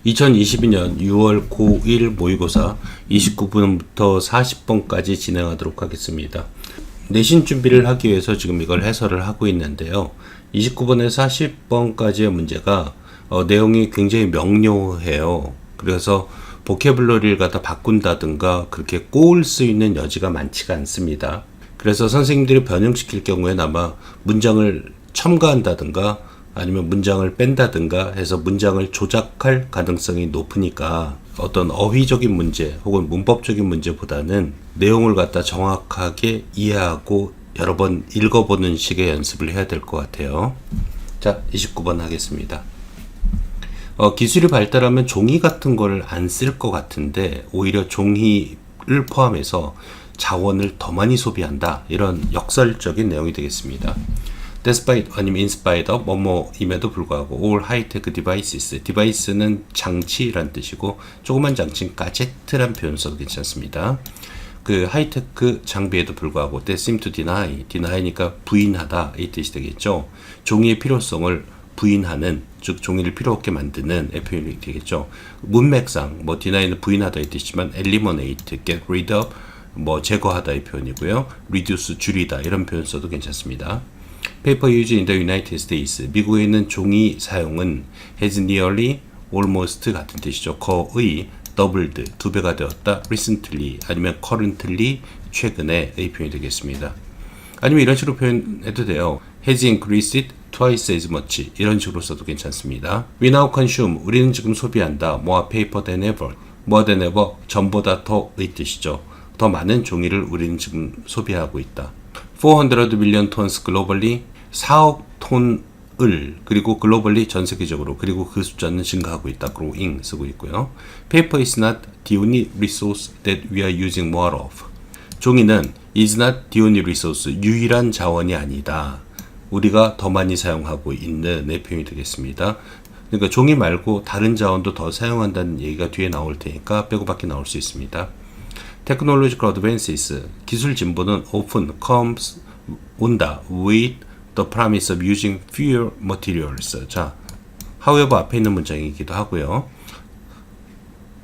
(2022년 6월) 고1 모의고사 29번부터 40번까지 진행하도록 하겠습니다. 내신 준비를 하기 위해서 지금 이걸 해설을 하고 있는데요. 29번에서 40번까지의 문제가 내용이 굉장히 명료해요. 그래서 보캐블러리를 갖다 바꾼다든가 그렇게 꼬을 수 있는 여지가 많지가 않습니다. 그래서 선생님들이 변형시킬 경우에는 아마 문장을 첨가한다든가 아니면 문장을 뺀다든가 해서 문장을 조작할 가능성이 높으니까 어떤 어휘적인 문제 혹은 문법적인 문제보다는 내용을 갖다 정확하게 이해하고 여러 번 읽어보는 식의 연습을 해야 될 것 같아요. 자, 29번 하겠습니다. 기술이 발달하면 종이 같은 걸 안 쓸 것 같은데 오히려 종이를 포함해서 자원을 더 많이 소비한다. 이런 역설적인 내용이 되겠습니다. Despite 아니면 in spite of 뭐뭐임에도 불구하고 all high-tech devices, device는 장치란 뜻이고 조그만 장치는 가제트란 표현 써도 괜찮습니다. 그 하이테크 장비에도 불구하고 they seem to deny니까 부인하다 이 뜻이 되겠죠. 종이의 필요성을 부인하는, 즉 종이를 필요 없게 만드는 표현이 되겠죠. 문맥상 deny는 부인하다 이 뜻이지만 eliminate, get rid of 제거하다 이 표현이고요. reduce 줄이다 이런 표현 써도 괜찮습니다. Paper used in the United States. 미국에 있는 종이 사용은 has nearly, almost 같은 뜻이죠. 거의 doubled, 2배가 되었다. recently 아니면 currently, 최근에 의 표현이 되겠습니다. 아니면 이런 식으로 표현해도 돼요. has increased twice as much. 이런 식으로 써도 괜찮습니다. We now consume. 우리는 지금 소비한다. more paper than ever. more than ever. 전보다 더의 뜻이죠. 더 많은 종이를 우리는 지금 소비하고 있다. 400 million tons globally, 4억 톤을, 그리고 globally 전 세계적으로, 그리고 그 숫자는 증가하고 있다. growing 쓰고 있고요. Paper is not the only resource that we are using more of. 종이는 is not the only resource, 유일한 자원이 아니다. 우리가 더 많이 사용하고 있는 표현이 되겠습니다. 그러니까 종이 말고 다른 자원도 더 사용한다는 얘기가 뒤에 나올 테니까 빼고 밖에 나올 수 있습니다. Technological advances, 기술 진보는 often comes, 온다, with the promise of using fewer materials. 자, however 앞에 있는 문장이기도 하고요.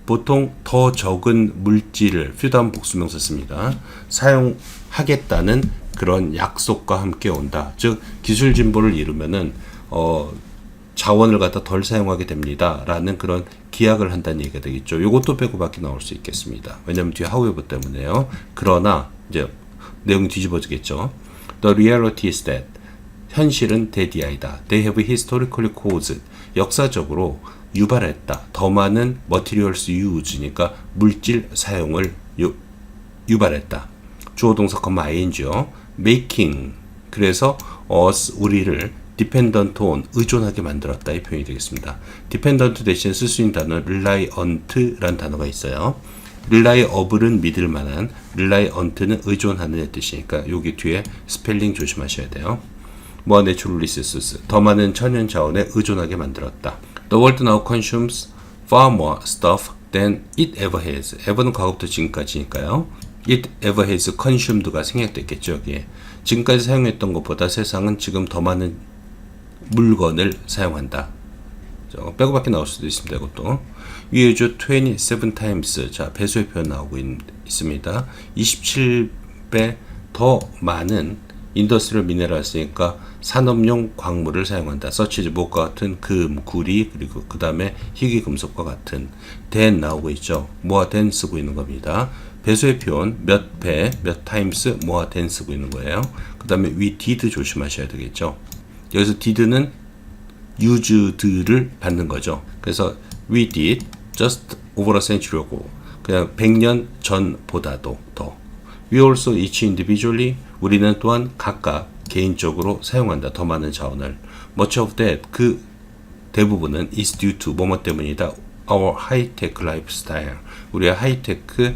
보통 더 적은 물질을, few다음 복수명사 씁니다. 사용하겠다는 그런 약속과 함께 온다. 즉, 기술 진보를 이루면은 자원을 갖다 덜 사용하게 됩니다. 라는 그런 기약을 한다는 얘기가 되겠죠. 이것도 빼고 밖에 나올 수 있겠습니다. 왜냐면 뒤에 however 때문에요. 그러나 이제 내용이 뒤집어지겠죠. The reality is that 현실은 대디아이다. They have historically caused 역사적으로 유발했다. 더 많은 materials use니까 물질 사용을 유발했다. 주어 동사 ing요. making 그래서 us 우리를 dependent on 의존하게 만들었다 이 표현이 되겠습니다. dependent 대신 쓸 수 있는 단어 reliant라는 단어가 있어요. reliable은 믿을 만한, reliant는 의존하는 뜻이니까 여기 뒤에 스펠링 조심하셔야 돼요. more natural resources 더 많은 천연 자원에 의존하게 만들었다. The world now consumes far more stuff than it ever has. ever는 과거부터 지금까지니까요. it ever has consumed,가 생략됐겠죠. 여기에 지금까지 사용했던 것보다 세상은 지금 더 많은 물건을 사용한다. 빼고 밖에 나올 수도 있습니다. 이것도 We use 27 times. 자, 배수의 표현 나오고 있습니다. 27배 더 많은 인더스트리얼 미네랄스니까 산업용 광물을 사용한다. such as 목과 같은 금, 구리, 그리고 그 다음에 희귀금속과 같은 than 나오고 있죠. more than 쓰고 있는 겁니다. 배수의 표현 몇 배, 몇 times, more than 쓰고 있는 거예요. 그 다음에 we did 조심하셔야 되겠죠. 여기서 did는 used를 받는 거죠. 그래서 we did just over a century ago. 그냥 100년 전보다도 더. We also each individually 우리는 또한 각각 개인적으로 사용한다. 더 많은 자원을. Much of that 그 대부분은 is due to 뭐뭐 때문이다. Our high-tech lifestyle 우리의 하이테크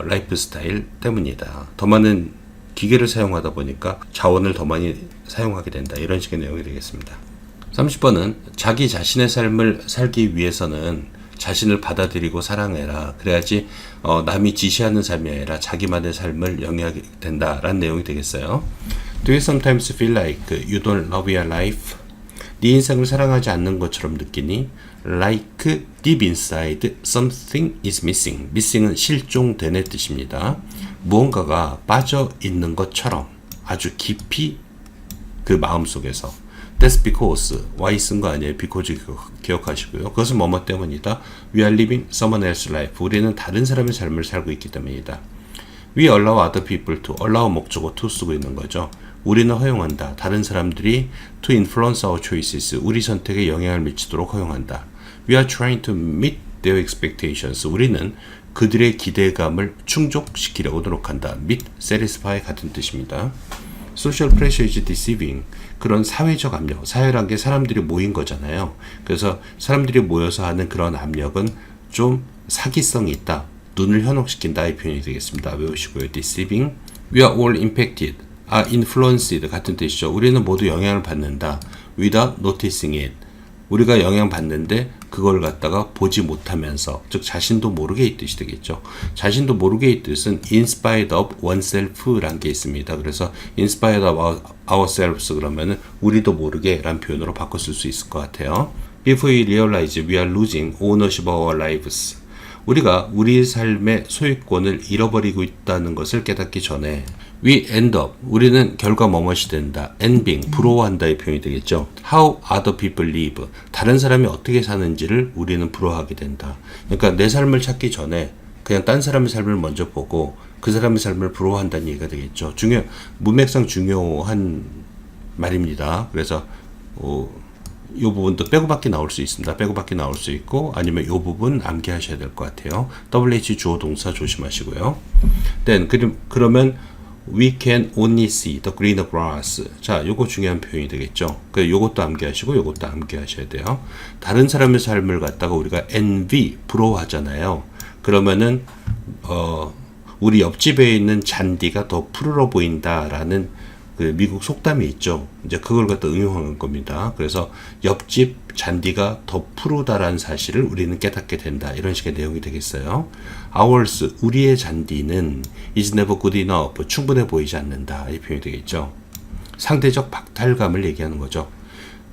라이프 스타일 때문이다. 더 많은 기계를 사용하다 보니까 자원을 더 많이 사용하게 된다. 이런 식의 내용이 되겠습니다. 30번은 자기 자신의 삶을 살기 위해서는 자신을 받아들이고 사랑해라. 그래야지 남이 지시하는 삶이 아니라 자기만의 삶을 영위하게 된다라는 내용이 되겠어요. Do you sometimes feel like you don't love your life? 네 인생을 사랑하지 않는 것처럼 느끼니? Like deep inside something is missing. missing은 실종되는 뜻입니다. 무언가가 빠져 있는 것처럼 아주 깊이 그 마음속에서. That's because why 쓴 거 아니에요. because 기억하시고요. 그것은 뭐뭐 때문이다. We are living someone else's life. 우리는 다른 사람의 삶을 살고 있기 때문이다. We allow other people to. allow 목적어 to 쓰고 있는 거죠. 우리는 허용한다. 다른 사람들이 to influence our choices. 우리 선택에 영향을 미치도록 허용한다. We are trying to meet their expectations. 우리는 그들의 기대감을 충족시키려고 노력한다. meet, satisfy 같은 뜻입니다. Social pressure is deceiving. 그런 사회적 압력, 사회란 게 사람들이 모인 거잖아요. 그래서 사람들이 모여서 하는 그런 압력은 좀 사기성이 있다. 눈을 현혹시킨다 이 표현이 되겠습니다. 외우시고요. deceiving. We are all impacted. influenced 같은 뜻이죠. 우리는 모두 영향을 받는다. without noticing it. 우리가 영향 받는데 그걸 갖다가 보지 못하면서, 즉 자신도 모르게 이 뜻이 되겠죠. 자신도 모르게 이 뜻은 in spite of oneself라는 게 있습니다. 그래서 in spite of ourselves 그러면은 우리도 모르게 라는 표현으로 바꿔 쓸 수 있을 것 같아요. If we realize we are losing ownership of our lives. 우리가 우리 삶의 소유권을 잃어버리고 있다는 것을 깨닫기 전에 we end up, 우리는 결과 뭐뭇이 된다. ending, 부러워한다의 표현이 되겠죠. How other people live, 다른 사람이 어떻게 사는지를 우리는 부러워하게 된다. 그러니까 내 삶을 찾기 전에 그냥 딴 사람의 삶을 먼저 보고 그 사람의 삶을 부러워한다는 얘기가 되겠죠. 문맥상 중요한 말입니다. 그래서 이 부분도 빼고밖에 나올 수 있습니다. 빼고밖에 나올 수 있고 아니면 이 부분 암기하셔야 될 것 같아요. WH 주어 동사 조심하시고요. Then 그러면 we can only see the greener grass. 자, 요거 중요한 표현이 되겠죠. 요것도 암기하시고 요것도 암기하셔야 돼요. 다른 사람의 삶을 갖다가 우리가 envy, 부러워하잖아요. 그러면은 우리 옆집에 있는 잔디가 더 푸르러 보인다라는 그 미국 속담이 있죠. 이제 그걸 갖다 응용한 겁니다. 그래서 옆집 잔디가 더 푸르다라는 사실을 우리는 깨닫게 된다. 이런 식의 내용이 되겠어요. Ours, 우리의 잔디는 is never good enough. 충분해 보이지 않는다. 이 표현이 되겠죠. 상대적 박탈감을 얘기하는 거죠.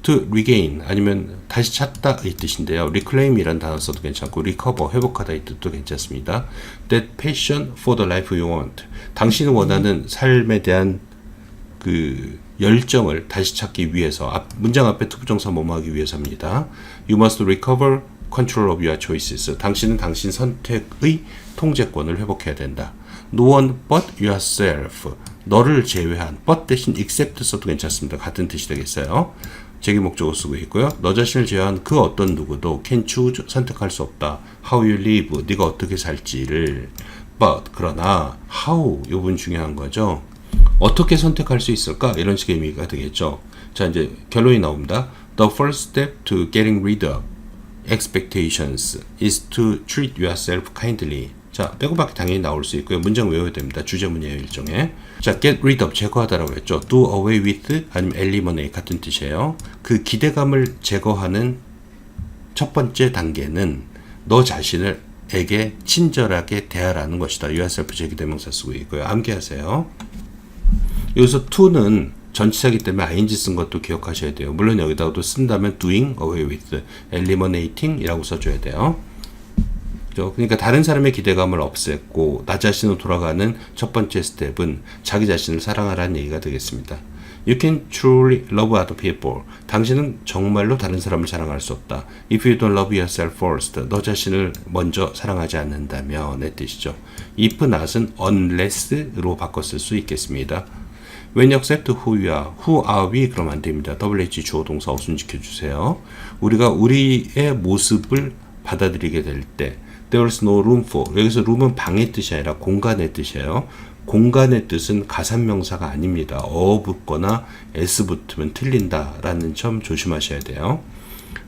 To regain, 아니면 다시 찾다 이 뜻인데요. reclaim이라는 단어 써도 괜찮고 recover, 회복하다 이 뜻도 괜찮습니다. That passion for the life you want. 당신이 원하는 삶에 대한 그 열정을 다시 찾기 위해서, 문장 앞에 투부정사 뭐뭐하기 위해서입니다. You must recover control of your choices. 당신은 당신 선택의 통제권을 회복해야 된다. No one but yourself. 너를 제외한, but 대신 except 써도 괜찮습니다. 같은 뜻이 되겠어요. 제기목적어 쓰고 있고요. 너 자신을 제외한 그 어떤 누구도 can choose, 선택할 수 없다. How you live, 네가 어떻게 살지를. But, 그러나 how, 이 부분 중요한 거죠. 어떻게 선택할 수 있을까? 이런 식의 의미가 되겠죠. 자, 이제 결론이 나옵니다. The first step to getting rid of expectations is to treat yourself kindly. 자, 빼고밖에 당연히 나올 수 있고요. 문장 외워야 됩니다. 주제문이에요, 일종의. 자, get rid of, 제거하다라고 했죠. do away with, 아니면 eliminate 같은 뜻이에요. 그 기대감을 제거하는 첫 번째 단계는 너 자신을 에게 친절하게 대하라는 것이다. yourself 제기대명사 쓰고 있고요. 암기하세요. 여기서 to는 전치사이기 때문에 ing 쓴 것도 기억하셔야 돼요. 물론 여기다가도 쓴다면 doing away with, eliminating 이라고 써줘야 돼요. 그러니까 다른 사람의 기대감을 없앴고 나 자신으로 돌아가는 첫 번째 스텝은 자기 자신을 사랑하라는 얘기가 되겠습니다. You can truly love other people. 당신은 정말로 다른 사람을 사랑할 수 없다. If you don't love yourself first. 너 자신을 먼저 사랑하지 않는다면 의 뜻이죠. If not은 unless로 바꿨을 수 있겠습니다. When you accept who you are, who are we? 그러면 안 됩니다. WH 주어 동사 어순 지켜주세요. 우리가 우리의 모습을 받아들이게 될 때 There's no room for. 여기서 room은 방의 뜻이 아니라 공간의 뜻이에요. 공간의 뜻은 가산명사가 아닙니다. 어 붙거나 s 붙으면 틀린다라는 점 조심하셔야 돼요.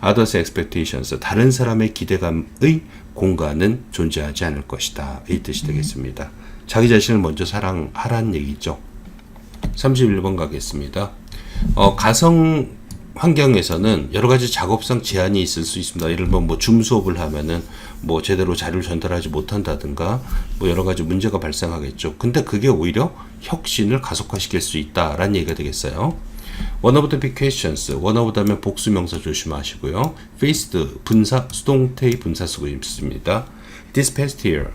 Others' expectations. 다른 사람의 기대감의 공간은 존재하지 않을 것이다. 이 뜻이 되겠습니다. 자기 자신을 먼저 사랑하라는 얘기죠. 31번 가겠습니다. 가성 환경에서는 여러 가지 작업상 제한이 있을 수 있습니다. 예를 들면 뭐 줌 수업을 하면은 뭐 제대로 자료를 전달하지 못한다든가 뭐 여러 가지 문제가 발생하겠죠. 근데 그게 오히려 혁신을 가속화시킬 수 있다라는 얘기가 되겠어요. One of the big questions. one of th면 복수명사 조심하시고요. faced 분사 수동태의 분사 쓰고 있습니다. This past year.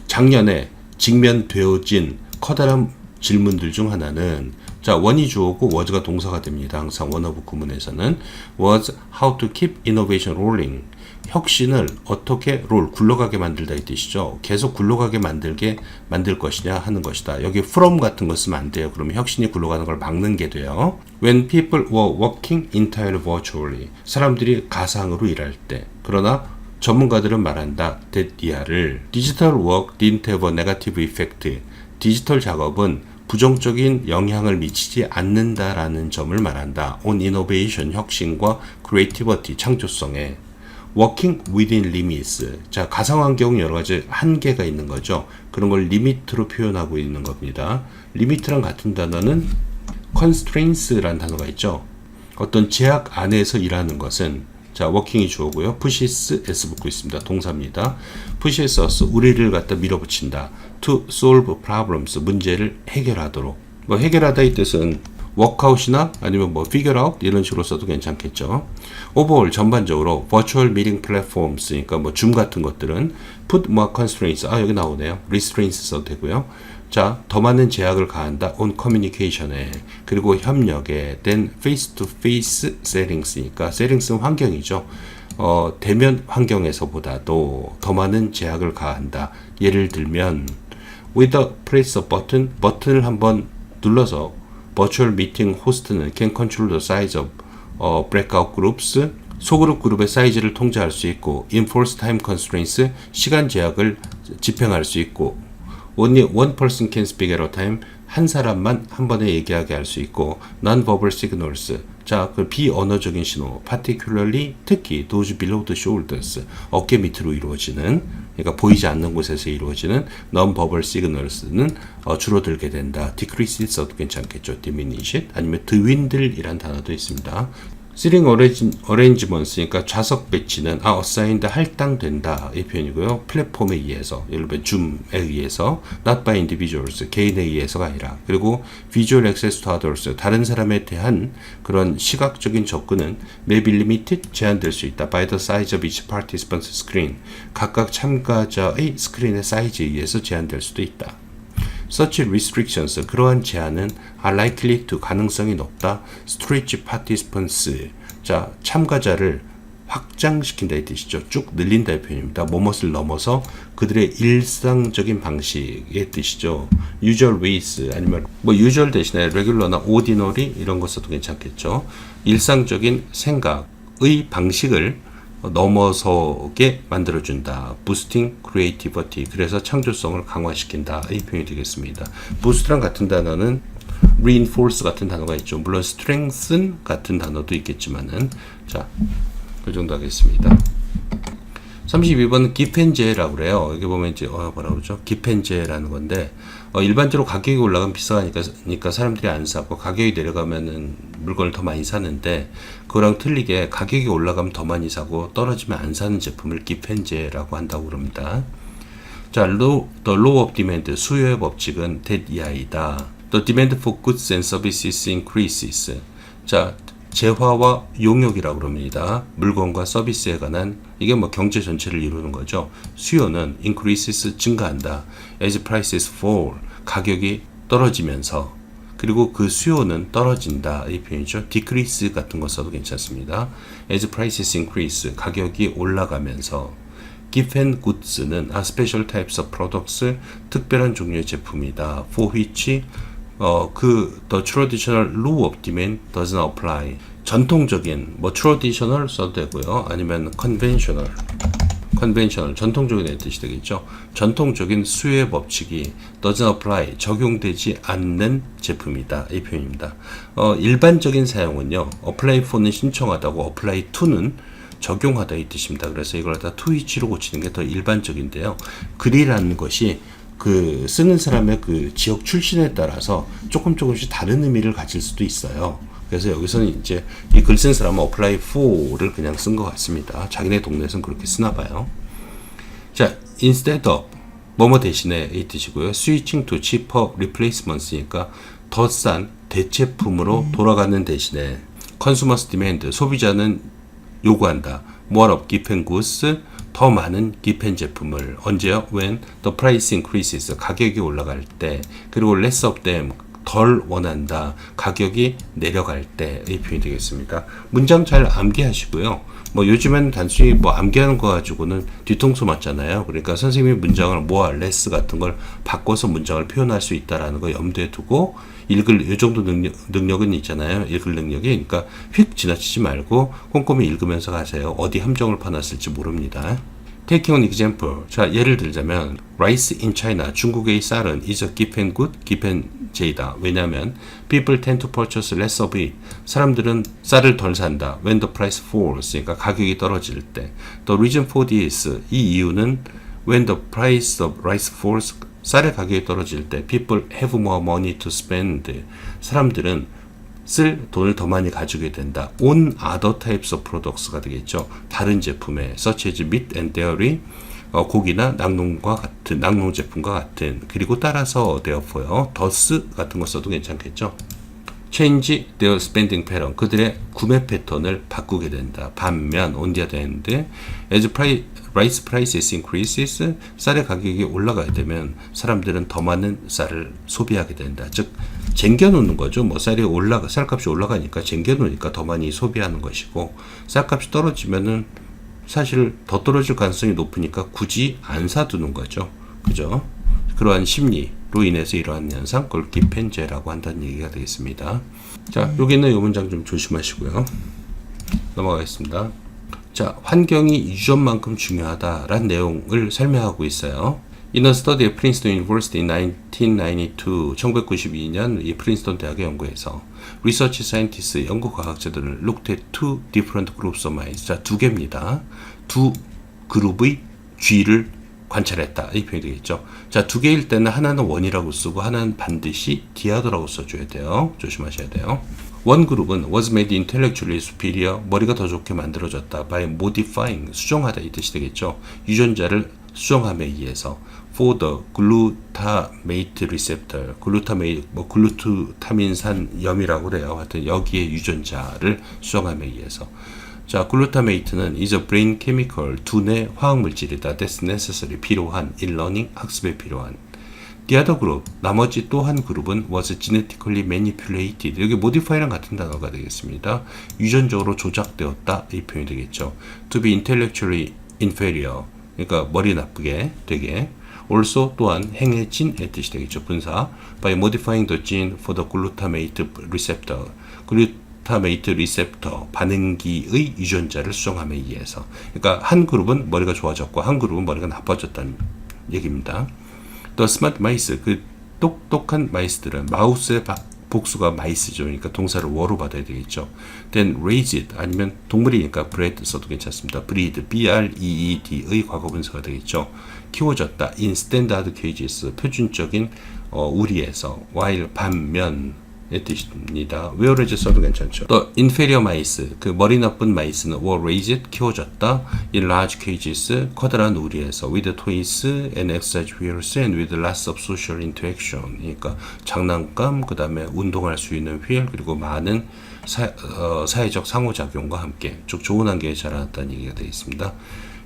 작년에 직면되어진 커다란 질문들 중 하나는 자, one이 주어고 was가 동사가 됩니다. 항상 one of 구문에서는 was how to keep innovation rolling. 혁신을 어떻게 굴러가게 만들다 이 뜻이죠. 계속 굴러가게 만들 것이냐 하는 것이다. 여기 from 같은 거 쓰면 안 돼요. 그러면 혁신이 굴러가는 걸 막는 게 돼요. When people were working entirely virtually. 사람들이 가상으로 일할 때. 그러나 전문가들은 말한다. that 이하를 digital work didn't have a negative effect. 디지털 작업은 부정적인 영향을 미치지 않는다라는 점을 말한다. on innovation, 혁신과 creativity, 창조성에. working within limits. 자, 가상환경은 여러 가지 한계가 있는 거죠. 그런 걸 리미트로 표현하고 있는 겁니다. 리미트랑 같은 단어는 constraints라는 단어가 있죠. 어떤 제약 안에서 일하는 것은 자, working이 주어고요. pushes s 붙고 있습니다. 동사입니다. pushes us 우리를 갖다 밀어붙인다. to solve problems 문제를 해결하도록. 뭐 해결하다 이 뜻은 workout이나 아니면 뭐 figure out 이런 식으로 써도 괜찮겠죠. overall 전반적으로 virtual meeting platforms 그러니까 뭐 줌 같은 것들은 put more constraints 여기 나오네요. restraints 써도 되고요. 자, 더 많은 제약을 가한다 on communication에 그리고 협력에 then face to face settings니까 settings는 환경이죠. 대면 환경에서보다도 더 많은 제약을 가한다. 예를 들면 with the press a button 버튼을 한번 눌러서 virtual meeting host는 can control the size of breakout groups 소그룹 그룹의 사이즈를 통제할 수 있고 enforce time constraints 시간 제약을 집행할 수 있고 only one person can speak at a time 한 사람만 한 번에 얘기하게 할 수 있고 non-verbal signals 자, 그 비언어적인 신호 particularly 특히 those below the shoulders 어깨 밑으로 이루어지는 그러니까 보이지 않는 곳에서 이루어지는 non-verbal signals는 줄어들게 된다. decrease 써도 괜찮겠죠. diminish 아니면 dwindle이란 단어도 있습니다. Seating arrangements, 그러니까 좌석 배치는 assigned 할당된다 이 표현이고요. 플랫폼에 의해서, 예를 들면 줌에 의해서, not by individuals, 개인에 의해서가 아니라, 그리고 visual access to others, 다른 사람에 대한 그런 시각적인 접근은 may be limited, 제한될 수 있다. by the size of each participant's screen, 각각 참가자의 스크린의 사이즈에 의해서 제한될 수도 있다. Such restrictions, 그러한 제한은 are likely to 가능성이 높다. stretch participants, 자, 참가자를 확장시킨다 이 뜻이죠. 쭉 늘린다 이 표현입니다. 뭐뭇을 넘어서 그들의 일상적인 방식의 뜻이죠. usual ways 아니면 뭐 usual 대신에 regular나 ordinary 이런 거 써도 괜찮겠죠. 일상적인 생각의 방식을 넘어서게 만들어준다. boosting creativity. 그래서 창조성을 강화시킨다. 이 표현이 되겠습니다. boost랑 같은 단어는 reinforce 같은 단어가 있죠. 물론 strengthen 같은 단어도 있겠지만은 자, 그 정도 하겠습니다. 32번은 기펜제라고 그래요. 여기 보면 이제 뭐라 그러죠? 기펜제라는 건데 일반적으로 가격이 올라가면 비싸니까 사람들이 안 사고 가격이 내려가면은 물건을 더 많이 사는데 그거랑 틀리게 가격이 올라가면 더 많이 사고 떨어지면 안 사는 제품을 기펜제라고 한다고 그럽니다. 자, the law of demand 수요의 법칙은 that 이하이다. The demand for goods and services increases. 자, 재화와 용역이라고 그럽니다. 물건과 서비스에 관한 이게 뭐 경제 전체를 이루는 거죠. 수요는 increases 증가한다. as prices fall 가격이 떨어지면서 그리고 그 수요는 떨어진다 이 표현이죠. decrease 같은 거 써도 괜찮습니다. as prices increase 가격이 올라가면서 given goods는 special types of products 특별한 종류의 제품이다. for which the traditional law of demand doesn't apply. 전통적인, 뭐 traditional 써도 되고요. 아니면 conventional, 전통적인 뜻이 되겠죠. 전통적인 수요의 법칙이 doesn't apply, 적용되지 않는 제품이다. 이 표현입니다. 일반적인 사용은요. apply for는 신청하다고 apply to는 적용하다 이 뜻입니다. 그래서 이걸 다 to which로 고치는 게 더 일반적인데요. 글이라는 것이 그 쓰는 사람의 그 지역 출신에 따라서 조금씩 다른 의미를 가질 수도 있어요. 그래서 여기서는 이제 이 글 쓴 사람은 apply for를 그냥 쓴 것 같습니다. 자기네 동네에서는 그렇게 쓰나 봐요. 자, instead of 뭐뭐 대신에 이 뜻이고요. switching to cheaper replacements니까 더 싼 대체품으로 돌아가는 대신에 consumers demand 소비자는 요구한다. more of given goods 더 많은 기펜 제품을 언제요? when the price increases 가격이 올라갈 때 그리고 less of them 덜 원한다. 가격이 내려갈 때의 표현이 되겠습니다. 문장 잘 암기하시고요. 뭐 요즘엔 단순히 뭐 암기하는 거 가지고는 뒤통수 맞잖아요. 그러니까 선생님이 문장을 more, less 같은 걸 바꿔서 문장을 표현할 수 있다라는 거 염두에 두고 읽을 이 정도 능력은 있잖아요. 읽을 능력이. 그러니까 휙 지나치지 말고 꼼꼼히 읽으면서 가세요. 어디 함정을 파놨을지 모릅니다. Taking an example. 자, 예를 들자면 rice in China. 중국의 쌀은 is a given good, given J다. 왜냐하면 people tend to purchase less of it. 사람들은 쌀을 덜 산다. When the price falls. 그러니까 가격이 떨어질 때. The reason for this. 이 이유는 when the price of rice falls. 쌀의 가격이 떨어질 때 people have more money to spend. 사람들은 쓸 돈을 더 많이 가지게 된다. on other types of products가 되겠죠. 다른 제품에 such as meat and dairy 고기나 낙농 제품과 같은 그리고 따라서 therefore thus 같은 거 써도 괜찮겠죠. change their spending pattern 그들의 구매 패턴을 바꾸게 된다. 반면 on the other hand as rice prices increases 쌀의 가격이 올라가게 되면 사람들은 더 많은 쌀을 소비하게 된다. 즉 쟁겨놓는 거죠. 뭐 쌀값이 올라가니까 쟁겨놓으니까 더 많이 소비하는 것이고 쌀값이 떨어지면은 사실 더 떨어질 가능성이 높으니까 굳이 안 사두는 거죠. 그죠? 그러한 심리로 인해서 이러한 현상 그걸 기펜제라고 한다는 얘기가 되겠습니다. 자, 여기 있는 이 문장 좀 조심하시고요. 넘어가겠습니다. 자, 환경이 유전만큼 중요하다라는 내용을 설명하고 있어요. In a study at Princeton University in 1992, 1992년 이 프린스턴 대학의 연구에서 research scientists, 연구 과학자들을 looked at two different groups of mice. 자, 두 개입니다. 두 그룹의 쥐를 관찰했다. 이 표현이 되겠죠. 자, 두 개일 때는 하나는 원이라고 쓰고 하나는 반드시 the-other라고 써줘야 돼요. 조심하셔야 돼요. 원 그룹은 was made intellectually superior, 머리가 더 좋게 만들어졌다. by modifying, 수정하다 이 뜻이 되겠죠. 유전자를 수정함에 의해서 for the glutamate receptor, 글루타민산 염이라고 그래요. 하여튼 여기에 유전자를 수정함에 의해서. 자, 글루타메이트는 is a brain chemical, 두뇌 화학물질이다. that's necessary, 필요한, in learning, 학습에 필요한. The other group, 나머지 또 한 그룹은 was genetically manipulated. 여기 modify랑 같은 단어가 되겠습니다. 유전적으로 조작되었다. 이 표현이 되겠죠. To be intellectually inferior. 그러니까 머리 나쁘게 되게. also 또한 행해진의 뜻이 되겠죠. 분사. by modifying the gene for the glutamate receptor. 글루타메이트 리셉터 반응기의 유전자를 수정함에 의해서. 그러니까 한 그룹은 머리가 좋아졌고 한 그룹은 머리가 나빠졌다는 얘기입니다. The smart mice, 그 똑똑한 마이스들은 마우스의 복수가 마이스죠. 그러니까 동사를 워로 받아야 되겠죠. Then raised 아니면 동물이니까 bred 써도 괜찮습니다. breed, B-R-E-E-D의 과거분사가 되겠죠. 키워졌다. in standard cages, 표준적인 우리에서. while 반면 의 뜻입니다. whereas 써도 괜찮죠. 또 inferior mice, 그 머리 나쁜 마이스는 were raised, 키워졌다. in large cages, 커다란 우리에서 with toys and exercise wheels and with lots of social interaction. 그러니까 장난감, 그 다음에 운동할 수 있는 휠, 그리고 많은 사회적 상호작용과 함께 쭉 좋은 환경에 자라났다는 얘기가 되어 있습니다.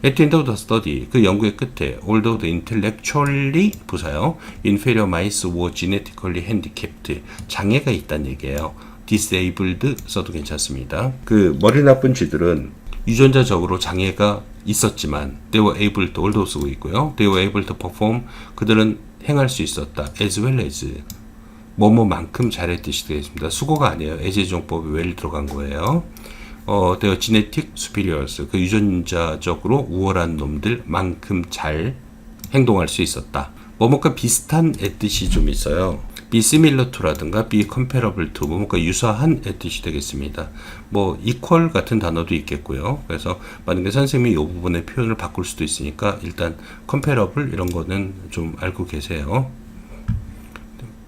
At the end of the study, 그 연구의 끝에, although the intellectually 부사요, inferior mice were genetically handicapped, 장애가 있다는 얘기예요. disabled 써도 괜찮습니다. 그 머리 나쁜 쥐들은 유전자적으로 장애가 있었지만, they were able to, although 쓰고 있고요. they were able to perform, 그들은 행할 수 있었다. as well as, 뭐뭐만큼 잘했듯이 되겠습니다. 수고가 아니에요. 애제정법이 well 들어간 거예요. their genetic superiors, 그 유전자적으로 우월한 놈들만큼 잘 행동할 수 있었다. 뭐뭐가 비슷한 의 뜻이 좀 있어요. be similar to라든가 be comparable to, 뭐뭐가 유사한 의 뜻이 되겠습니다. 뭐 equal 같은 단어도 있겠고요. 그래서 만약에 선생님이 이 부분의 표현을 바꿀 수도 있으니까 일단 comparable 이런 거는 좀 알고 계세요.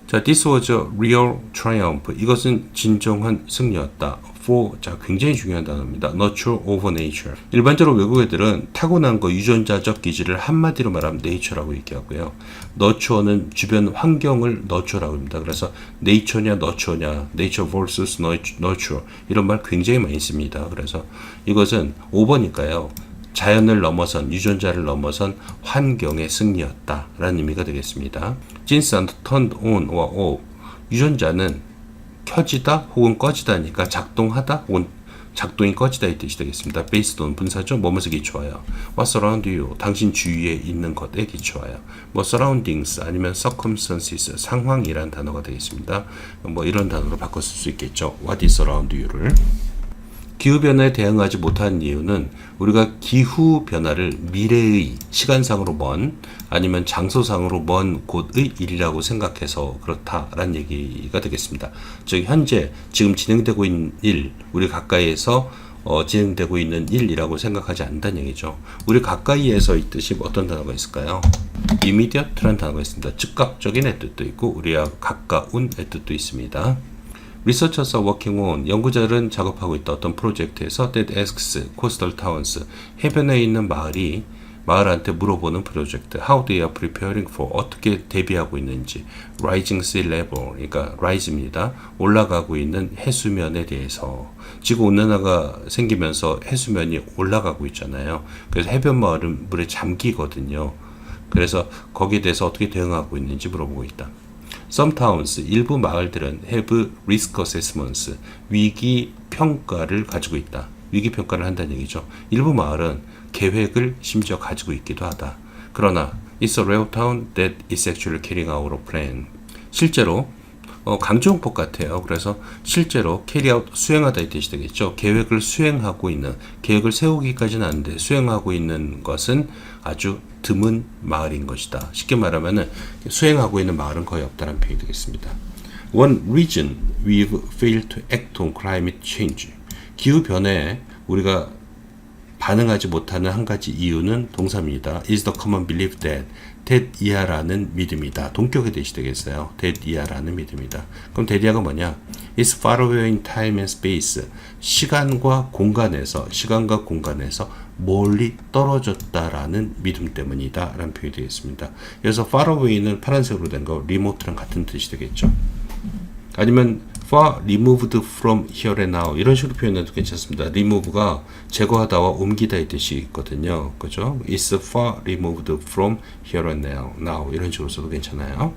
자, this was a real triumph. 이것은 진정한 승리였다. for, 자, 굉장히 중요한 단어입니다. nurture over nature. 일반적으로 외국 애들은 타고난 거 유전자적 기질을 한마디로 말하면 nature라고 얘기하고요. nurture는 주변 환경을 nurture라고 합니다. 그래서 nature냐 nurture냐, nature versus nurture 이런 말 굉장히 많이 씁니다. 그래서 이것은 5번이니까요. 자연을 넘어선, 유전자를 넘어선 환경의 승리였다 라는 의미가 되겠습니다. Genes are turned on or off. 유전자는 켜지다 혹은 꺼지다니까 작동하다 혹은 작동이 꺼지다 이 뜻이 되겠습니다. based on 분사죠. 뭐뭐서 기초하여. What surround you. 당신 주위에 있는 것에 기초하여. 뭐 surroundings 아니면 circumstances 상황이란 단어가 되겠습니다. 뭐 이런 단어로 바꿔 쓸 수 있겠죠. What is around you를. 기후변화에 대응하지 못한 이유는 우리가 기후변화를 미래의 시간상으로 먼 아니면 장소상으로 먼 곳의 일이라고 생각해서 그렇다라는 얘기가 되겠습니다. 즉 현재 지금 진행되고 있는 일, 우리 가까이에서 진행되고 있는 일이라고 생각하지 않는다는 얘기죠. 우리 가까이에서 이 뜻이 어떤 단어가 있을까요? immediate라는 단어가 있습니다. 즉각적인의 뜻도 있고 우리와 가까운의 뜻도 있습니다. Researchers are working on, 연구자들은 작업하고 있다 어떤 프로젝트에서 that asks coastal towns, 해변에 있는 마을한테 물어보는 프로젝트. How they are preparing for, 어떻게 대비하고 있는지. Rising sea level, 그러니까 rise입니다. 올라가고 있는 해수면에 대해서. 지구온난화가 생기면서 해수면이 올라가고 있잖아요. 그래서 해변 마을은 물에 잠기거든요. 그래서 거기에 대해서 어떻게 대응하고 있는지 물어보고 있다. Some towns, 일부 마을들은 have risk assessments, 위기 평가를 가지고 있다. 위기 평가를 한다는 얘기죠. 일부 마을은 계획을 심지어 가지고 있기도 하다. 그러나 it's a rare town that is actually carrying out a plan. 실제로 강조용법 같아요. 그래서 실제로 carry out, 수행하다 이 뜻이 되겠죠. 계획을 수행하고 있는, 계획을 세우기까지는 아닌데 수행하고 있는 것은 아주 드문 마을인 것이다. 쉽게 말하면 수행하고 있는 마을은 거의 없다는 표현이 되겠습니다. One reason we've failed to act on climate change. 기후변화에 우리가 반응하지 못하는 한 가지 이유는 동사입니다. is the common belief that 이하라는 믿음이다. 동격의 뜻이 되겠어요. that 이하라는 믿음이다. 그럼 that 이하가 뭐냐? is far away in time and space. 시간과 공간에서 멀리 떨어졌다라는 믿음 때문이다 라는 표현이 되겠습니다. 그래서 far away는 파란색으로 된 거 remote랑 같은 뜻이 되겠죠. 아니면 far removed from here and now 이런 식으로 표현해도 괜찮습니다. remove가 제거하다와 옮기다 이 뜻이 있거든요. 그죠? is far removed from here and now 이런 식으로 써도 괜찮아요.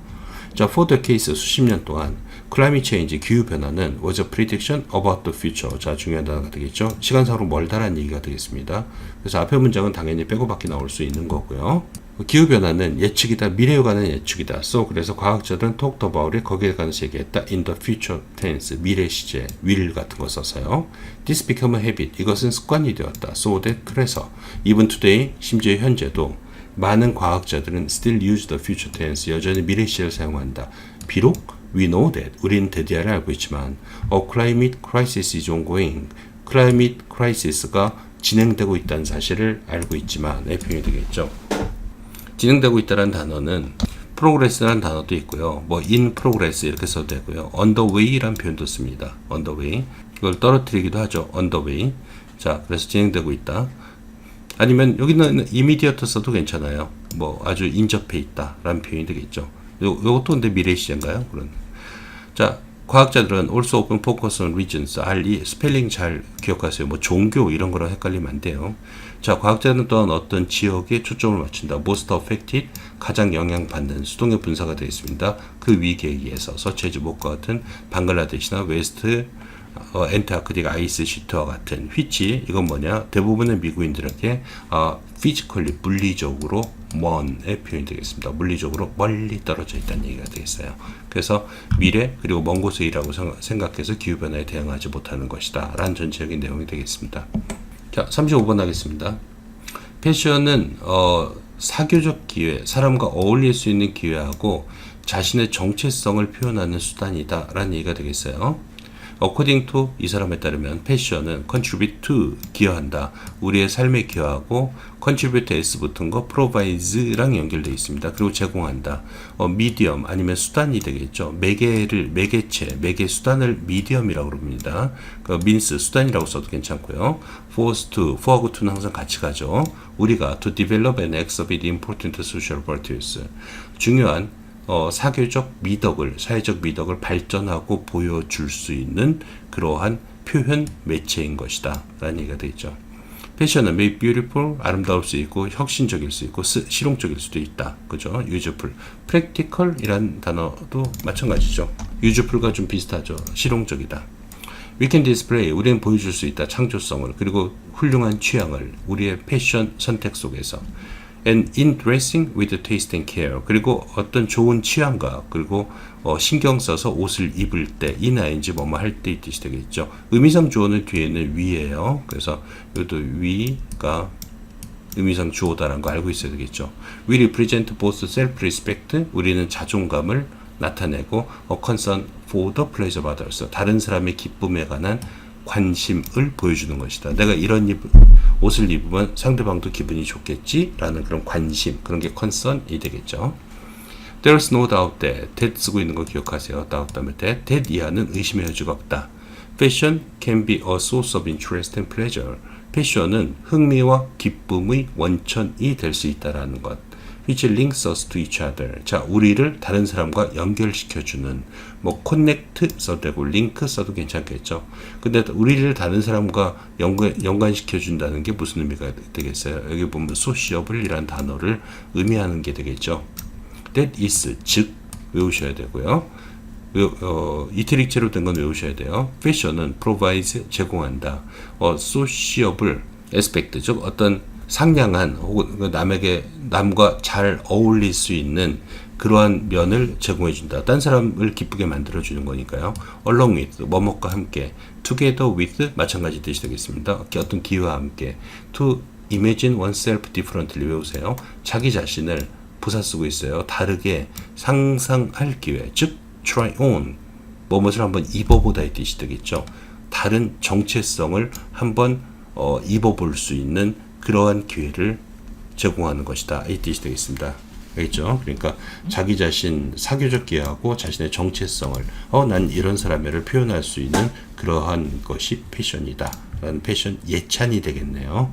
자, for the case 수십 년 동안 climate change 기후변화는 was a prediction about the future. 자, 중요한 단어가 되겠죠. 시간상으로 멀다라는 얘기가 되겠습니다. 그래서 앞에 문장은 당연히 빼고 밖에 나올 수 있는 거고요. 기후변화는 예측이다, 미래에 관한 예측이다. So, 그래서 과학자들은 talked about it, 거기에 관해서 얘기했다. In the future tense, 미래 시제, will 같은 거 써서요. This became a habit, 이것은 습관이 되었다. So that, 그래서 even today, 심지어 현재도 많은 과학자들은 still use the future tense, 여전히 미래 시제를 사용한다. 비록 we know that, 우리는 대디아를 알고 있지만 a climate crisis is ongoing, climate crisis가 진행되고 있다는 사실을 알고 있지만 의 표현이 되겠죠. 진행되고 있다는 단어는 progress라는 단어도 있고요. 뭐 in progress 이렇게 써도 되고요. on the way라는 표현도 씁니다. on the way. 이걸 떨어뜨리기도 하죠. on the way. 자, 그래서 진행되고 있다. 아니면 여기는 immediate 써도 괜찮아요. 뭐 아주 인접해 있다라는 표현이 되겠죠. 요것도 근데 미래 시제인가요? 그런. 자, 과학자들은 also often focus on regions. 이 스펠링 잘 기억하세요. 뭐 종교 이런 거랑 헷갈리면 안 돼요. 자, 과학자는 또한 어떤 지역에 초점을 맞춘다. most affected, 가장 영향받는 수동의 분사가 되어 있습니다. 그 위기에 의해서 서치해지 못과 같은 방글라데시나 웨스트 엔타크틱 아이스 시트와 같은 which, 이건 뭐냐? 대부분의 미국인들에게 physically, 물리적으로 먼의 표현이 되겠습니다. 물리적으로 멀리 떨어져 있다는 얘기가 되겠어요. 그래서 미래 그리고 먼 곳의 일이라고 생각해서 기후변화에 대응하지 못하는 것이다 라는 전체적인 내용이 되겠습니다. 자, 35번 하겠습니다. 패션은 사교적 기회, 사람과 어울릴 수 있는 기회하고 자신의 정체성을 표현하는 수단이다 라는 얘기가 되겠어요. according to 이 사람에 따르면 패션은 contribute to 기여한다. 우리의 삶에 기여하고 contribute s 붙은 거 provides랑 연결되어 있습니다. 그리고 제공한다. medium 아니면 수단이 되겠죠. 매개체, 매개 수단을 medium이라고 그럽니다. 그 means 수단이라고 써도 괜찮고요. force to, for하고 to는 항상 같이 가죠. 우리가 to develop and exhibit important social virtues 중요한 사교적 미덕을, 사회적 미덕을 발전하고 보여줄 수 있는 그러한 표현 매체인 것이다 라는 얘기가 되겠죠. 패션은 may beautiful, 아름다울 수 있고 혁신적일 수 있고 실용적일 수도 있다. 그죠? useful, practical 이란 단어도 마찬가지죠. useful과 좀 비슷하죠. 실용적이다. We can display, 우리는 보여줄 수 있다. 창조성을, 그리고 훌륭한 취향을 우리의 패션 선택 속에서. And in dressing with taste and care, 그리고 어떤 좋은 취향과 그리고 신경 써서 옷을 입을 때 ing 뭐뭐 할 때 이 뜻이 되겠죠. 의미상 주어는 뒤에는 위예요. 그래서 이것도 위가 의미상 주어다라는 거 알고 있어야 되겠죠. We represent both self-respect, 우리는 자존감을 나타내고 a concern for the pleasure of others, 다른 사람의 기쁨에 관한 관심을 보여주는 것이다. 내가 이런 옷을 입으면 상대방도 기분이 좋겠지? 라는 그런 관심, 그런 게 concern이 되겠죠. There's no doubt that 쓰고 있는 거 기억하세요. doubt 다음에 that 이하는 의심의 여지가 없다. Fashion can be a source of interest and pleasure. 패션은 흥미와 기쁨의 원천이 될 수 있다라는 것. which links us to each other. 자, 우리를 다른 사람과 연결시켜주는, 뭐 connect 써도 되고 link 써도 괜찮겠죠. 근데 우리를 다른 사람과 연관시켜준다는 게 무슨 의미가 되겠어요? 여기 보면 sociable이라는 단어를 의미하는 게 되겠죠. that is, 즉 외우셔야 되고요. 이태릭체로 된 건 외우셔야 돼요. fashion은 provides, 제공한다. sociable aspect, 즉 어떤 상냥한 혹은 남과 잘 어울릴 수 있는 그러한 면을 제공해 준다. 딴 사람을 기쁘게 만들어 주는 거니까요. along with, 뭐뭐과 함께, together with 마찬가지 뜻이 되겠습니다. 어떤 기회와 함께. to imagine oneself differently 외우세요. 자기 자신을 부사 쓰고 있어요. 다르게 상상할 기회, 즉 try on, 뭐뭇을 한번 입어보다 이 뜻이 되겠죠. 다른 정체성을 한번 입어볼 수 있는 그러한 기회를 제공하는 것이다. 이 뜻이 되겠습니다. 알겠죠? 그러니까 자기 자신 사교적 기회하고 자신의 정체성을 난 이런 사람이를 표현할 수 있는 그러한 것이 패션이다. 라는 패션 예찬이 되겠네요.